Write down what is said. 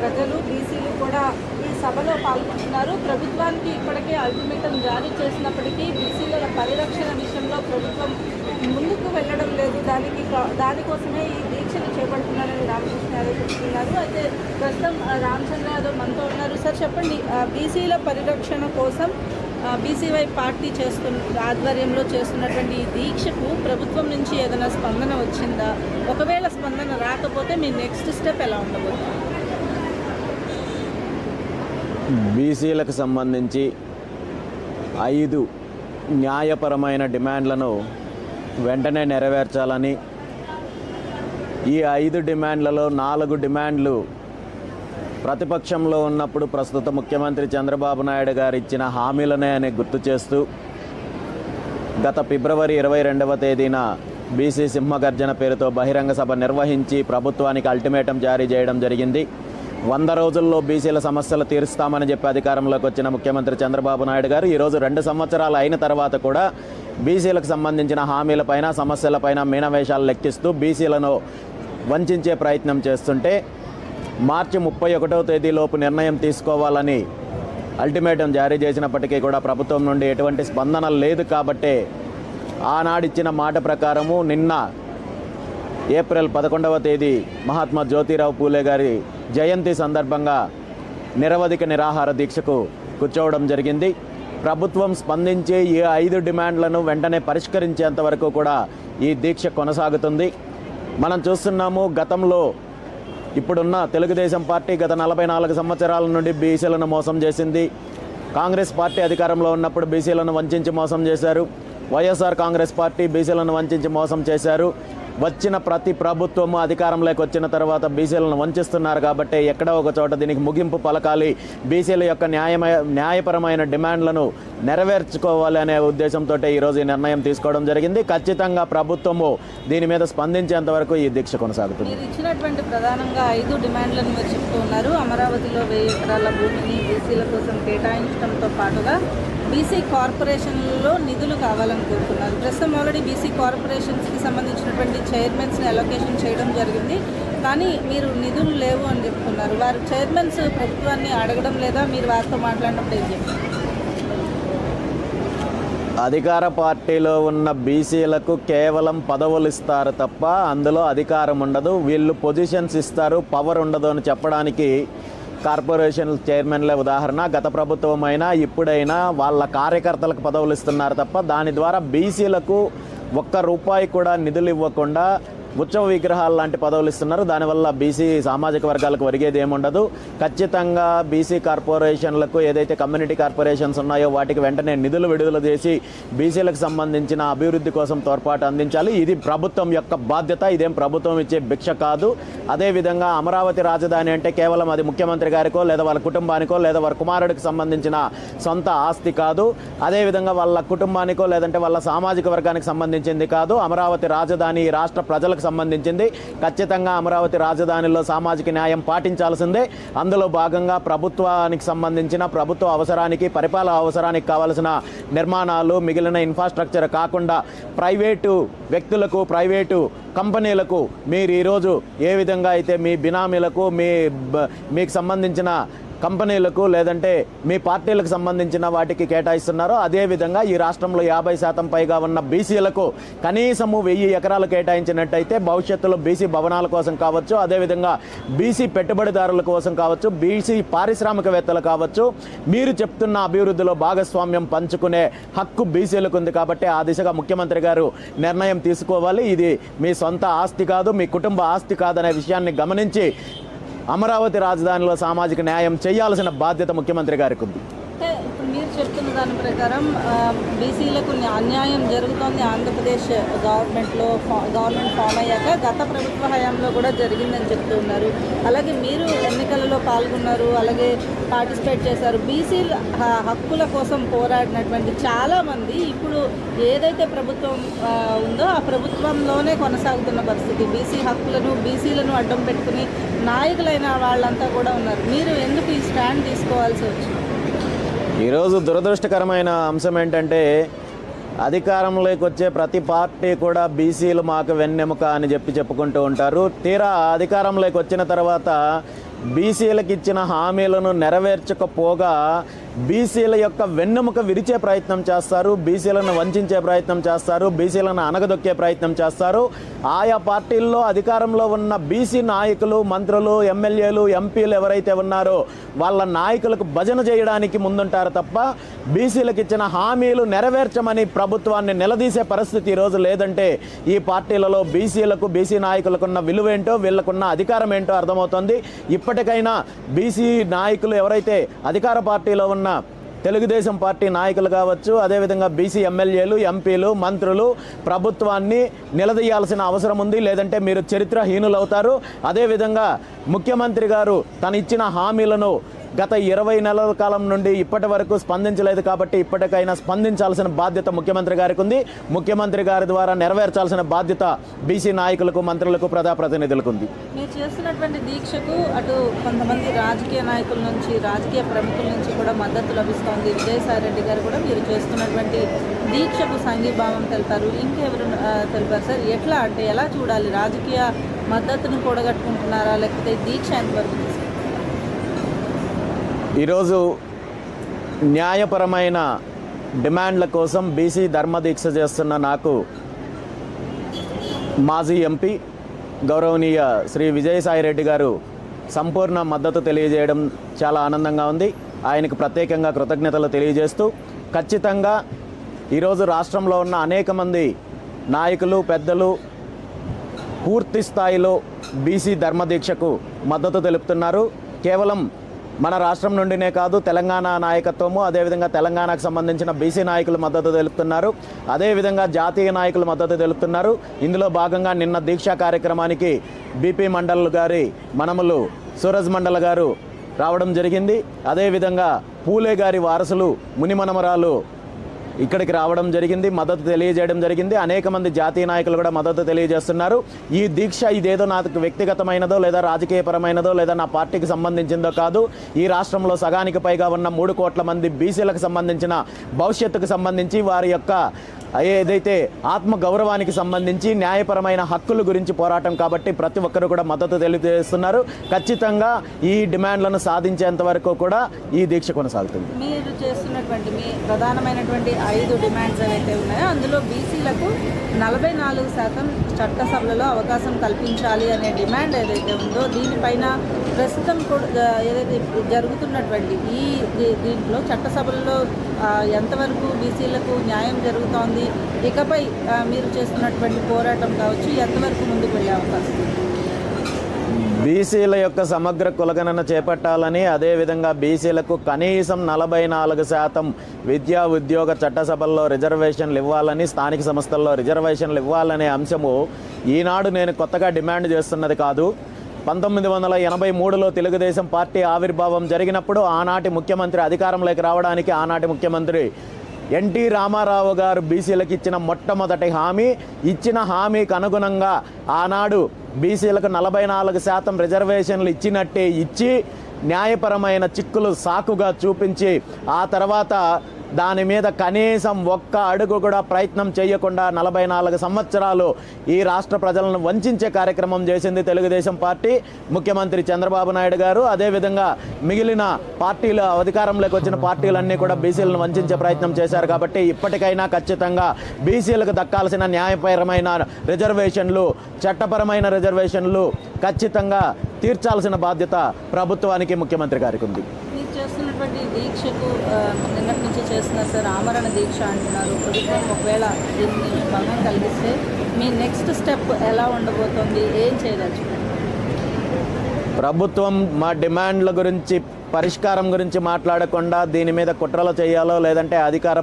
ప్రజలు బీసీలు కూడా ఈ సభలో పాల్గొంటున్నారు. ప్రభుత్వానికి ఇప్పటికే అల్టిమేటం జారీ చేసినప్పటికీ బీసీల పరిరక్షణ విషయంలో ప్రభుత్వం ముందుకు వెళ్ళడం లేదు. దానికోసమే ఈ దీక్షను చేపడుతున్నారని రామకృష్ణ యాదవ్ చెప్తున్నారు. అయితే ప్రస్తుతం రామచంద్ర యాదవ్ మనతో ఉన్నారు. సార్ చెప్పండి, బీసీల పరిరక్షణ కోసం బీసీవై పార్టీ ఆధ్వర్యంలో చేస్తున్నటువంటి ఈ దీక్షకు ప్రభుత్వం నుంచి ఏదైనా స్పందన వచ్చిందా? ఒకవేళ స్పందన రాకపోతే మీ నెక్స్ట్ స్టెప్ ఎలా ఉండబోతుంది? బీసీలకు సంబంధించి 5 న్యాయపరమైన డిమాండ్లను వెంటనే నెరవేర్చాలని, ఈ 5 డిమాండ్లలో 4 డిమాండ్లు ప్రతిపక్షంలో ఉన్నప్పుడు ప్రస్తుత ముఖ్యమంత్రి చంద్రబాబు నాయుడు గారు ఇచ్చిన హామీలనే అని గుర్తు చేస్తూ గత ఫిబ్రవరి 22వ తేదీన బీసీ సింహగర్జన పేరుతో బహిరంగ సభ నిర్వహించి ప్రభుత్వానికి అల్టిమేటం జారీ చేయడం జరిగింది. 100 రోజుల్లో బీసీల సమస్యలు తీరుస్తామని చెప్పి అధికారంలోకి వచ్చిన ముఖ్యమంత్రి చంద్రబాబు నాయుడు గారు ఈరోజు 2 సంవత్సరాలు అయిన తర్వాత కూడా బీసీలకు సంబంధించిన హామీలపైన సమస్యలపైన మీనవేషాలు లెక్కిస్తూ బీసీలను వంచే ప్రయత్నం చేస్తుంటే మార్చి 31వ తేదీలోపు నిర్ణయం తీసుకోవాలని అల్టిమేటం జారీ చేసినప్పటికీ కూడా ప్రభుత్వం నుండి ఎటువంటి స్పందన లేదు. కాబట్టే ఆనాడిచ్చిన మాట ప్రకారము నిన్న ఏప్రిల్ 11వ తేదీ మహాత్మా జ్యోతిరావు పూలే గారి జయంతి సందర్భంగా నిరవధిక నిరాహార దీక్షకు కూర్చోవడం జరిగింది. ప్రభుత్వం స్పందించి ఈ 5 డిమాండ్లను వెంటనే పరిష్కరించేంత వరకు కూడా ఈ దీక్ష కొనసాగుతుంది. మనం చూస్తున్నాము, గతంలో ఇప్పుడున్న తెలుగుదేశం పార్టీ గత 44 సంవత్సరాల నుండి బీసీలను మోసం చేసింది. కాంగ్రెస్ పార్టీ అధికారంలో ఉన్నప్పుడు బీసీలను వంచి మోసం చేశారు. వైఎస్ఆర్ కాంగ్రెస్ పార్టీ బీసీలను వంచి మోసం చేశారు. వచ్చిన ప్రతి ప్రభుత్వము అధికారంలోకి వచ్చిన తర్వాత బీసీలను వంచిస్తున్నారు. కాబట్టి ఎక్కడో ఒక చోట దీనికి ముగింపు పలకాలి, బీసీల యొక్క న్యాయపరమైన డిమాండ్లను నెరవేర్చుకోవాలి అనే ఉద్దేశంతో ఈరోజు ఈ నిర్ణయం తీసుకోవడం జరిగింది. ఖచ్చితంగా ప్రభుత్వము దీని మీద స్పందించేంత వరకు ఈ దీక్ష కొనసాగుతుంది. మీరు ఇచ్చినటువంటి ప్రధానంగా 5 డిమాండ్లను మీరు చెప్తూ ఉన్నారు. అమరావతిలో 1000 ఎకరాల భూమిని బీసీల కోసం కేటాయించడంతో పాటుగా బీసీ కార్పొరేషన్లలో నిధులు కావాలని కోరుతున్నారు. ప్రస్తుతం ఆల్రెడీ బీసీ కార్పొరేషన్స్కి సంబంధించినటువంటి చైర్మన్స్ని అలొకేషన్ చేయడం జరిగింది. కానీ మీరు నిధులు లేవు అని చెప్తున్నారు. వారు చైర్మన్స్ ప్రభుత్వాన్ని అడగడం లేదా? మీరు వారితో మాట్లాడినప్పుడు ఏం చెప్తారు? అధికార పార్టీలో ఉన్న బీసీలకు కేవలం పదవులు ఇస్తారు తప్ప అందులో అధికారం ఉండదు. వీళ్ళు పొజిషన్స్ ఇస్తారు, పవర్ ఉండదు అని చెప్పడానికి కార్పొరేషన్ చైర్మన్లే ఉదాహరణ. గత ప్రభుత్వం అయినా ఇప్పుడైనా వాళ్ళ కార్యకర్తలకు పదవులు ఇస్తున్నారు తప్ప దాని ద్వారా బీసీలకు ₹1 కూడా నిధులు ఇవ్వకుండా ఉత్సవ విగ్రహాలు లాంటి పదవులు ఇస్తున్నారు. దానివల్ల బీసీ సామాజిక వర్గాలకు ఒరిగేది ఏముండదు. ఖచ్చితంగా బీసీ కార్పొరేషన్లకు ఏదైతే కమ్యూనిటీ కార్పొరేషన్స్ ఉన్నాయో వాటికి వెంటనే నిధులు విడుదల చేసి బీసీలకు సంబంధించిన అభివృద్ధి కోసం తోడ్పాటు అందించాలి. ఇది ప్రభుత్వం యొక్క బాధ్యత. ఇదేం ప్రభుత్వం ఇచ్చే భిక్ష కాదు. అదేవిధంగా అమరావతి రాజధాని అంటే కేవలం అది ముఖ్యమంత్రి గారికో లేదా వాళ్ళ కుటుంబానికో లేదా వారి కుమారుడికి సంబంధించిన సొంత ఆస్తి కాదు. అదేవిధంగా వాళ్ళ కుటుంబానికో లేదంటే వాళ్ళ సామాజిక వర్గానికి సంబంధించింది కాదు. అమరావతి రాజధాని ఈ రాష్ట్ర ప్రజలకు సంబంధించింది. ఖచ్చితంగా అమరావతి రాజధానిలో సామాజిక న్యాయం పాటించాల్సిందే. అందులో భాగంగా ప్రభుత్వానికి సంబంధించిన ప్రభుత్వ అవసరానికి పరిపాలన అవసరానికి కావాల్సిన నిర్మాణాలు మిగిలిన ఇన్ఫ్రాస్ట్రక్చర్ కాకుండా ప్రైవేటు వ్యక్తులకు ప్రైవేటు కంపెనీలకు మీరు ఈరోజు ఏ విధంగా అయితే మీ బినామీలకు మీకు సంబంధించిన కంపెనీలకు లేదంటే మీ పార్టీలకు సంబంధించిన వాటికి కేటాయిస్తున్నారో అదేవిధంగా ఈ రాష్ట్రంలో 50% పైగా ఉన్న బీసీలకు కనీసము 1000 ఎకరాలు కేటాయించినట్టయితే భవిష్యత్తులో బీసీ భవనాల కోసం కావచ్చు, అదేవిధంగా బీసీ పెట్టుబడిదారుల కోసం కావచ్చు, బీసీ పారిశ్రామికవేత్తలు కావచ్చు, మీరు చెప్తున్న అభివృద్ధిలో భాగస్వామ్యం పంచుకునే హక్కు బీసీలకు ఉంది. కాబట్టి ఆ దిశగా ముఖ్యమంత్రి గారు నిర్ణయం తీసుకోవాలి. ఇది మీ సొంత ఆస్తి కాదు, మీ కుటుంబ ఆస్తి కాదనే విషయాన్ని గమనించి అమరావతి రాజధానిలో సామాజిక న్యాయం చేయాల్సిన బాధ్యత ముఖ్యమంత్రి గారికి ఉంది. అంటే ఇప్పుడు మీరు చెప్తున్న దాని ప్రకారం బీసీలకు అన్యాయం జరుగుతోంది. ఆంధ్రప్రదేశ్ గవర్నమెంట్ ఫామ్ అయ్యాక గత ప్రభుత్వ హయాంలో కూడా జరిగిందని చెప్తూ ఉన్నారు. అలాగే మీరు ఎన్నికలలో పాల్గొన్నారు, అలాగే పార్టిసిపేట్ చేశారు. బీసీల హక్కుల కోసం పోరాడినటువంటి చాలామంది ఇప్పుడు ఏదైతే ప్రభుత్వం ఉందో ఆ ప్రభుత్వంలోనే కొనసాగుతున్న పరిస్థితి. బీసీ హక్కులను బీసీలను అడ్డం పెట్టుకుని నాయకులైన వాళ్ళంతా కూడా ఉన్నారు. మీరు ఎందుకు ఈ స్టాండ్ తీసుకోవాల్సి వచ్చింది? ఈరోజు దురదృష్టకరమైన అంశం ఏంటంటే అధికారంలోకి వచ్చే ప్రతి పార్టీ కూడా బీసీలు మాకు వెన్నెముక అని చెప్పుకుంటూ ఉంటారు. తీరా అధికారంలోకి వచ్చిన తర్వాత బీసీలకు ఇచ్చిన హామీలను నెరవేర్చకపోగా బీసీల యొక్క వెన్నెముక విరిచే ప్రయత్నం చేస్తారు, బీసీలను వంచే ప్రయత్నం చేస్తారు, బీసీలను అనగదొక్కే ప్రయత్నం చేస్తారు. ఆయా పార్టీల్లో అధికారంలో ఉన్న బీసీ నాయకులు, మంత్రులు, ఎమ్మెల్యేలు, ఎంపీలు ఎవరైతే ఉన్నారో వాళ్ళ నాయకులకు భజన చేయడానికి ముందుంటారు తప్ప బీసీలకు ఇచ్చిన హామీలు నెరవేర్చమని ప్రభుత్వాన్ని నిలదీసే పరిస్థితి ఈరోజు లేదంటే ఈ పార్టీలలో బీసీలకు, బీసీ నాయకులకు ఉన్న విలువేంటో, వీళ్ళకున్న అధికారం ఏంటో అర్థమవుతుంది. ఇప్పటికైనా బీసీ నాయకులు ఎవరైతే అధికార పార్టీలో ఉన్న తెలుగుదేశం పార్టీ నాయకులు కావచ్చు, అదేవిధంగా బీసీ ఎమ్మెల్యేలు, ఎంపీలు, మంత్రులు ప్రభుత్వాన్ని నిలదీయాల్సిన అవసరం ఉంది. లేదంటే మీరు చరిత్రహీనులవుతారు. అదేవిధంగా ముఖ్యమంత్రి గారు తను ఇచ్చిన హామీలను గత 20 నెలల కాలం నుండి ఇప్పటి వరకు స్పందించలేదు కాబట్టి ఇప్పటికైనా స్పందించాల్సిన బాధ్యత ముఖ్యమంత్రి గారికి ఉంది. ముఖ్యమంత్రి గారి ద్వారా నెరవేర్చాల్సిన బాధ్యత బీసీ నాయకులకు, మంత్రులకు, ప్రజాప్రతినిధులకు ఉంది. మీరు చేస్తున్నటువంటి దీక్షకు అటు కొంతమంది రాజకీయ నాయకుల నుంచి, రాజకీయ ప్రముఖుల నుంచి కూడా మద్దతు లభిస్తోంది. విజయసాయి రెడ్డి గారు కూడా మీరు చేస్తున్నటువంటి దీక్షకు సంఘీభావం తెలిపారు. ఇంకెవరు తెలిపారు సార్? ఎట్లా అంటే ఎలా చూడాలి? రాజకీయ మద్దతును కూడగట్టుకుంటున్నారా, లేకపోతే దీక్ష ఎంతవరకు? ఈరోజు న్యాయపరమైన డిమాండ్ల కోసం బీసీ ధర్మదీక్ష చేస్తున్న నాకు మాజీ ఎంపీ గౌరవనీయ శ్రీ విజయసాయి రెడ్డి గారు సంపూర్ణ మద్దతు తెలియజేయడం చాలా ఆనందంగా ఉంది. ఆయనకు ప్రత్యేకంగా కృతజ్ఞతలు తెలియజేస్తూ ఖచ్చితంగా ఈరోజు రాష్ట్రంలో ఉన్న అనేక మంది నాయకులు, పెద్దలు పూర్తి స్థాయిలో బీసీ ధర్మదీక్షకు మద్దతు తెలుపుతున్నారు. కేవలం మన రాష్ట్రం నుండినే కాదు, తెలంగాణ నాయకత్వము, అదేవిధంగా తెలంగాణకు సంబంధించిన బీసీ నాయకులు మద్దతు తెలుపుతున్నారు. అదేవిధంగా జాతీయ నాయకులు మద్దతు తెలుపుతున్నారు. ఇందులో భాగంగా నిన్న దీక్షా కార్యక్రమానికి బీపీ మండల్ గారి మనములు సూరజ్ మండల్ గారు రావడం జరిగింది. అదేవిధంగా పూలే గారి వారసులు మునిమనమరాలు ఇక్కడికి రావడం జరిగింది, మద్దతు తెలియజేయడం జరిగింది. అనేక మంది జాతీయ నాయకులు కూడా మద్దతు తెలియజేస్తున్నారు. ఈ దీక్ష ఇదేదో నాకు వ్యక్తిగతమైనదో లేదా రాజకీయపరమైనదో లేదా నా పార్టీకి సంబంధించిందో కాదు. ఈ రాష్ట్రంలో సగానికి పైగా ఉన్న 3 కోట్ల మంది బీసీలకు సంబంధించిన భవిష్యత్తుకు సంబంధించి, వారి యొక్క ఏదైతే ఆత్మ గౌరవానికి సంబంధించి న్యాయపరమైన హక్కుల గురించి పోరాటం కాబట్టి ప్రతి ఒక్కరు కూడా మద్దతు తెలియజేస్తున్నారు. ఖచ్చితంగా ఈ డిమాండ్లను సాధించేంత వరకు కూడా ఈ దీక్ష కొనసాగుతుంది. మీరు చేస్తున్నటువంటి మీ ప్రధానమైనటువంటి 5 డిమాండ్స్ ఏవైతే ఉన్నాయో అందులో బీసీలకు 44% చట్టసభలలో అవకాశం కల్పించాలి అనే డిమాండ్ ఏదైతే ఉందో దీనిపైన ప్రస్తుతం కూడా ఏదైతే జరుగుతున్నటువంటి దీంట్లో చట్టసభల్లో ఎంతవరకు బీసీలకు న్యాయం జరుగుతోంది, ఇకపై మీరు చేస్తున్నటువంటి పోరాటం కావచ్చు ఎంతవరకు ముందుకు వెళ్ళే అవకాశం? బీసీల యొక్క సమగ్ర కులగణన చేపట్టాలని, అదేవిధంగా బీసీలకు కనీసం 44% విద్యా ఉద్యోగ చట్టసభల్లో రిజర్వేషన్లు ఇవ్వాలని, స్థానిక సంస్థల్లో రిజర్వేషన్లు ఇవ్వాలనే అంశము ఈనాడు నేను కొత్తగా డిమాండ్ చేస్తున్నది కాదు. 1983లో తెలుగుదేశం పార్టీ ఆవిర్భావం జరిగినప్పుడు ఆనాటి ముఖ్యమంత్రి అధికారంలోకి రావడానికి ఆనాటి ముఖ్యమంత్రి ఎన్టీ రామారావు గారు బీసీలకు ఇచ్చిన మొట్టమొదటి హామీ, ఇచ్చిన హామీకి అనుగుణంగా ఆనాడు బీసీలకు 44% రిజర్వేషన్లు ఇచ్చినట్టే ఇచ్చి న్యాయపరమైన చిక్కులు సాకుగా చూపించి ఆ తర్వాత దాని మీద కనీసం ఒక్క అడుగు కూడా ప్రయత్నం చేయకుండా 44 సంవత్సరాలు ఈ రాష్ట్ర ప్రజలను వంచే కార్యక్రమం చేసింది తెలుగుదేశం పార్టీ. ముఖ్యమంత్రి చంద్రబాబు నాయుడు గారు, అదేవిధంగా మిగిలిన పార్టీలు, అధికారంలోకి వచ్చిన పార్టీలన్నీ కూడా బీసీలను వంచే ప్రయత్నం చేశారు. కాబట్టి ఇప్పటికైనా ఖచ్చితంగా బీసీలకు దక్కాల్సిన న్యాయపరమైన రిజర్వేషన్లు, చట్టపరమైన రిజర్వేషన్లు ఖచ్చితంగా తీర్చాల్సిన బాధ్యత ప్రభుత్వానికి, ముఖ్యమంత్రి గారికి ఉంది. మీరు చేస్తున్నటువంటి దీక్షకు నిన్నటి నుంచి చేస్తున్నారు సార్, ఆమరణ దీక్ష అంటున్నారు. ప్రభుత్వం ఒకవేళ దీన్ని భంగం కలిగిస్తే మీ నెక్స్ట్ స్టెప్ ఎలా ఉండబోతోంది, ఏం చేయదలుచుకున్నారు? ప్రభుత్వం మా డిమాండ్ల గురించి, పరిష్కారం గురించి మాట్లాడకుండా దీని మీద కుట్రలు చేయాలో లేదంటే అధికార